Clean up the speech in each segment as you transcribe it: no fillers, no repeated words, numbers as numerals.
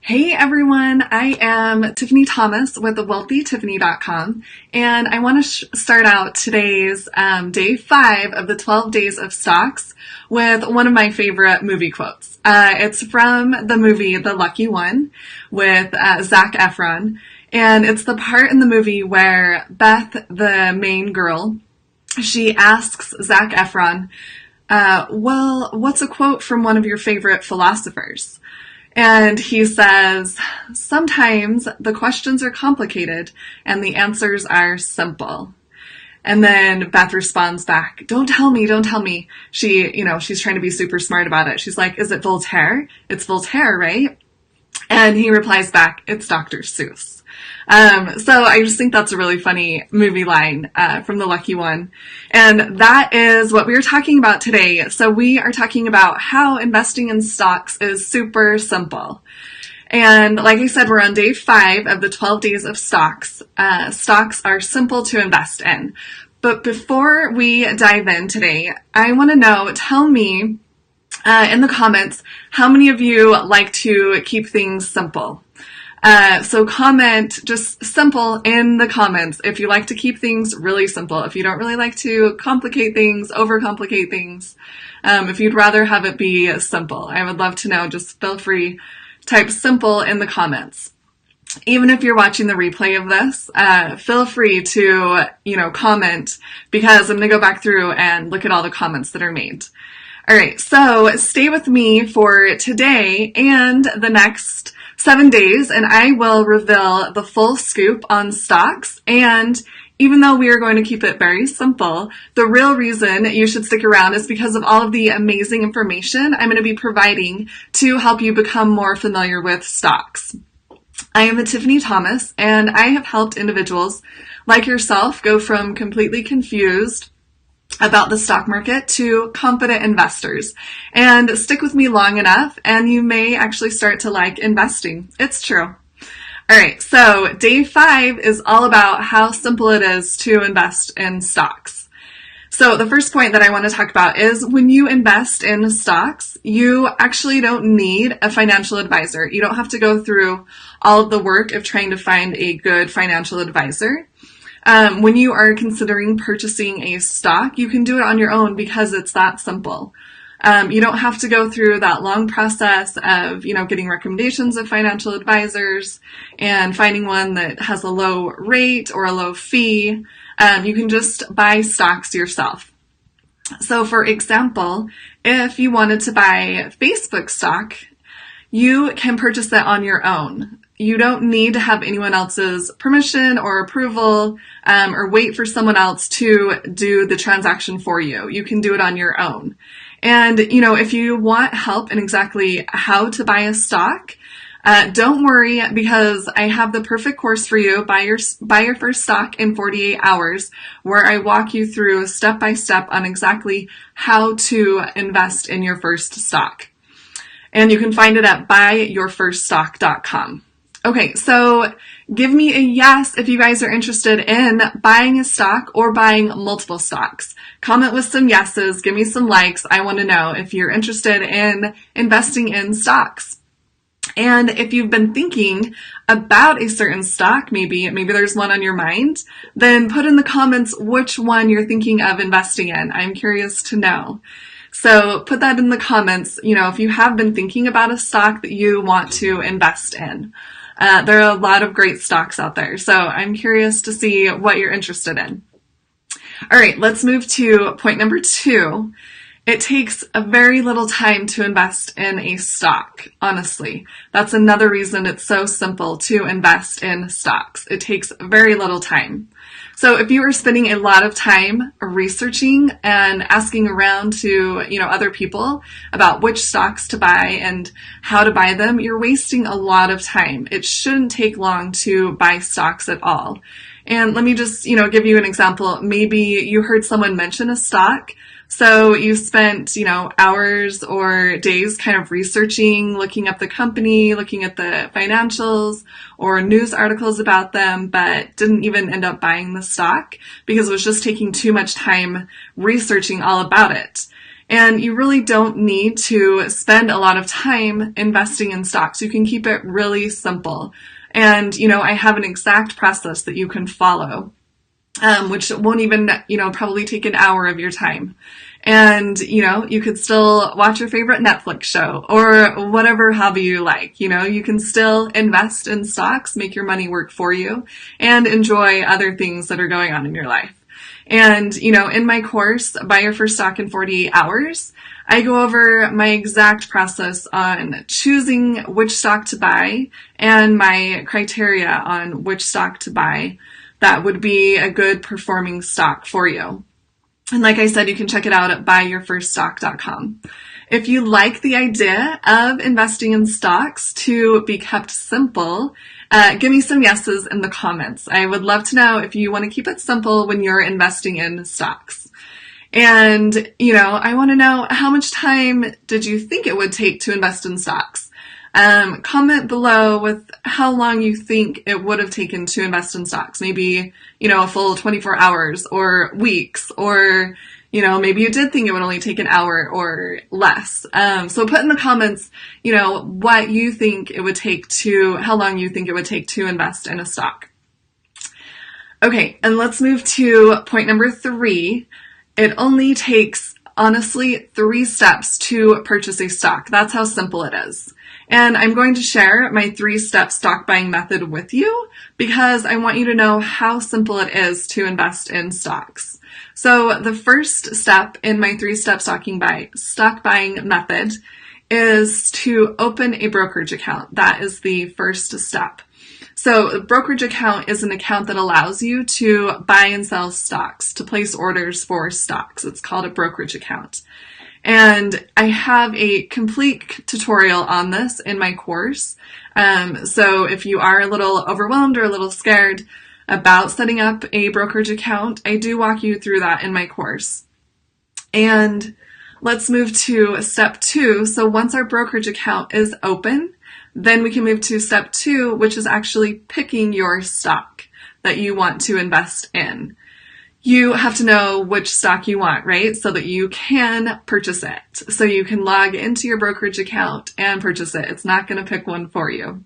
Hey everyone, I am Tiffany Thomas with thewealthytiffany.com, and I want to start out today's day 5 of the 12 days of stocks with one of my favorite movie quotes. It's from the movie The Lucky One with Zac Efron, and it's the part in the movie where Beth, the main girl, she asks Zac Efron, well, what's a quote from one of your favorite philosophers? And he says, sometimes the questions are complicated and the answers are simple. And then Beth responds back, don't tell me. She's trying to be super smart about it. She's like, is it Voltaire? It's Voltaire, right? And he replies back, it's Dr. Seuss. So I just think that's a really funny movie line from The Lucky One. And that is what we are talking about today. So we are talking about how investing in stocks is super simple. And like I said, we're on day 5 of the 12 days of stocks. Stocks are simple to invest in. But before we dive in today, I want to know, tell me in the comments, how many of you like to keep things simple? So comment just simple in the comments if you like to keep things really simple. If you don't really like to complicate things, overcomplicate things, if you'd rather have it be simple, I would love to know. Just feel free, type simple in the comments. Even if you're watching the replay of this, feel free to, comment, because I'm going to go back through and look at all the comments that are made. All right, so stay with me for today and the next 7 days, and I will reveal the full scoop on stocks. And even though we are going to keep it very simple, the real reason you should stick around is because of all of the amazing information I'm going to be providing to help you become more familiar with stocks. I am Tiffany Thomas, and I have helped individuals like yourself go from completely confused about the stock market to confident investors. And stick with me long enough and you may actually start to like investing. It's true. All right, so day 5 is all about how simple it is to invest in stocks. So the first point that I want to talk about is when you invest in stocks, you actually don't need a financial advisor. You don't have to go through all of the work of trying to find a good financial advisor. When you are considering purchasing a stock, you can do it on your own because it's that simple. You don't have to go through that long process of, getting recommendations of financial advisors and finding one that has a low rate or a low fee. You can just buy stocks yourself. So for example, if you wanted to buy Facebook stock, you can purchase that on your own. You don't need to have anyone else's permission or approval or wait for someone else to do the transaction for you. You can do it on your own. And, if you want help in exactly how to buy a stock, don't worry, because I have the perfect course for you, Buy Your First Stock in 48 Hours, where I walk you through step by step on exactly how to invest in your first stock. And you can find it at buyyourfirststock.com. Okay, so give me a yes if you guys are interested in buying a stock or buying multiple stocks. Comment with some yeses, give me some likes. I want to know if you're interested in investing in stocks. And if you've been thinking about a certain stock, maybe there's one on your mind, then put in the comments which one you're thinking of investing in. I'm curious to know. So put that in the comments, if you have been thinking about a stock that you want to invest in. There are a lot of great stocks out there, so I'm curious to see what you're interested in. All right, let's move to point number 2. It takes a very little time to invest in a stock, honestly. That's another reason it's so simple to invest in stocks. It takes very little time. So if you are spending a lot of time researching and asking around to, other people about which stocks to buy and how to buy them, you're wasting a lot of time. It shouldn't take long to buy stocks at all. And let me just, give you an example. Maybe you heard someone mention a stock. So you spent, hours or days kind of researching, looking up the company, looking at the financials or news articles about them, but didn't even end up buying the stock because it was just taking too much time researching all about it. And you really don't need to spend a lot of time investing in stocks. You can keep it really simple. And, I have an exact process that you can follow, which won't even, probably take an hour of your time. And, you could still watch your favorite Netflix show or whatever hobby you like. You can still invest in stocks, make your money work for you, and enjoy other things that are going on in your life. And, in my course, Buy Your First Stock in 48 Hours, I go over my exact process on choosing which stock to buy and my criteria on which stock to buy that would be a good performing stock for you. And like I said, you can check it out at buyyourfirststock.com. If you like the idea of investing in stocks to be kept simple, give me some yeses in the comments. I would love to know if you want to keep it simple when you're investing in stocks. And, I want to know, how much time did you think it would take to invest in stocks? Comment below with how long you think it would have taken to invest in stocks. Maybe, a full 24 hours or weeks, or, maybe you did think it would only take an hour or less. So put in the comments, what you think it would take how long you think it would take to invest in a stock. Okay, and let's move to point number 3. It only takes, honestly, 3 steps to purchase a stock. That's how simple it is. And I'm going to share my 3-step stock buying method with you because I want you to know how simple it is to invest in stocks. So the first step in my 3-step stock buying method is to open a brokerage account. That is the first step. So a brokerage account is an account that allows you to buy and sell stocks, to place orders for stocks. It's called a brokerage account. And I have a complete tutorial on this in my course. So if you are a little overwhelmed or a little scared about setting up a brokerage account, I do walk you through that in my course. And let's move to step 2. So once our brokerage account is open, then we can move to step 2, which is actually picking your stock that you want to invest in. You have to know which stock you want, right? So that you can purchase it. So you can log into your brokerage account and purchase it. It's not going to pick one for you.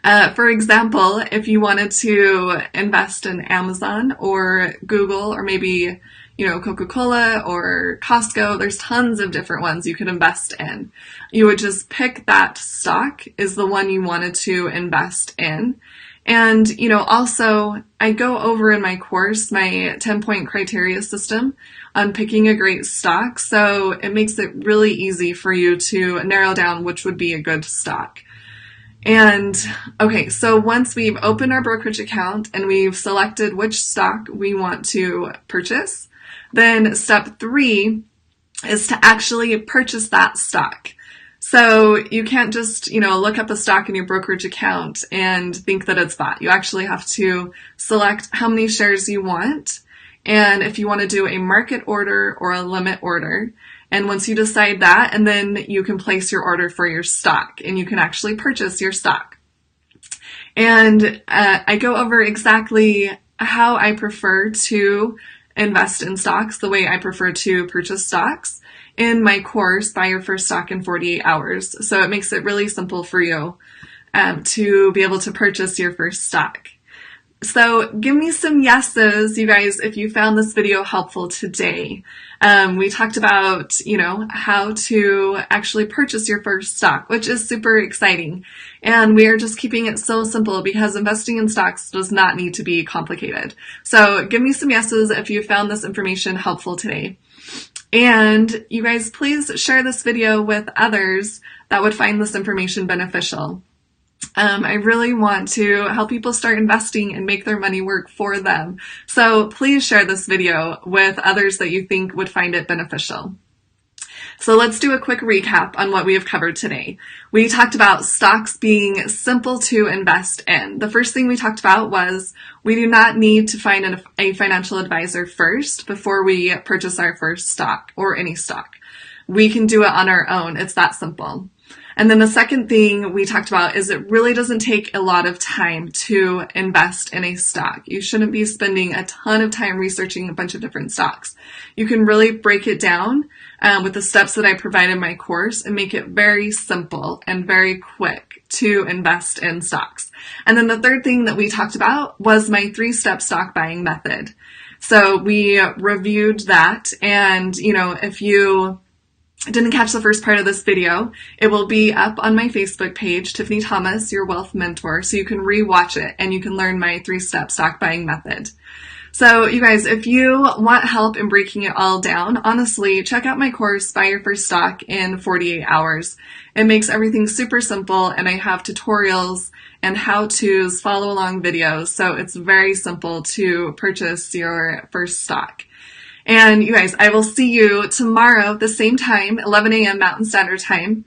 For example, if you wanted to invest in Amazon or Google or maybe, Coca-Cola or Costco, there's tons of different ones you could invest in. You would just pick that stock is the one you wanted to invest in. And, also I go over in my course my 10-point criteria system on picking a great stock. So it makes it really easy for you to narrow down which would be a good stock. And okay, so once we've opened our brokerage account and we've selected which stock we want to purchase, then step 3 is to actually purchase that stock. So you can't just, look up a stock in your brokerage account and think that it's bought. You actually have to select how many shares you want and if you want to do a market order or a limit order. And once you decide that, and then you can place your order for your stock and you can actually purchase your stock. And I go over exactly how I prefer to invest in stocks, the way I prefer to purchase stocks in my course, Buy Your First Stock in 48 Hours. So it makes it really simple for you to be able to purchase your first stock. So give me some yeses, you guys, if you found this video helpful today. We talked about, how to actually purchase your first stock, which is super exciting. And we are just keeping it so simple because investing in stocks does not need to be complicated. So give me some yeses if you found this information helpful today. And you guys, please share this video with others that would find this information beneficial. I really want to help people start investing and make their money work for them. So please share this video with others that you think would find it beneficial. So let's do a quick recap on what we have covered today. We talked about stocks being simple to invest in. The first thing we talked about was we do not need to find a financial advisor first before we purchase our first stock or any stock. We can do it on our own. It's that simple. And then the second thing we talked about is it really doesn't take a lot of time to invest in a stock. You shouldn't be spending a ton of time researching a bunch of different stocks. You can really break it down with the steps that I provide in my course and make it very simple and very quick to invest in stocks. And then the third thing that we talked about was my 3-step stock buying method. So we reviewed that, and if you didn't catch the first part of this video, it will be up on my Facebook page, Tiffany Thomas, Your Wealth Mentor, so you can re-watch it and you can learn my 3-step stock buying method. So you guys, if you want help in breaking it all down, honestly, check out my course, Buy Your First Stock in 48 Hours. It makes everything super simple, and I have tutorials and how-tos, follow along videos, so it's very simple to purchase your first stock. And you guys, I will see you tomorrow at the same time, 11 a.m. Mountain Standard Time,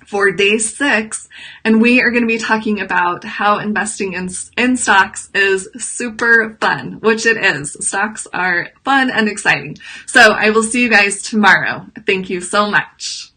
for day 6. And we are going to be talking about how investing in stocks is super fun, which it is. Stocks are fun and exciting. So I will see you guys tomorrow. Thank you so much.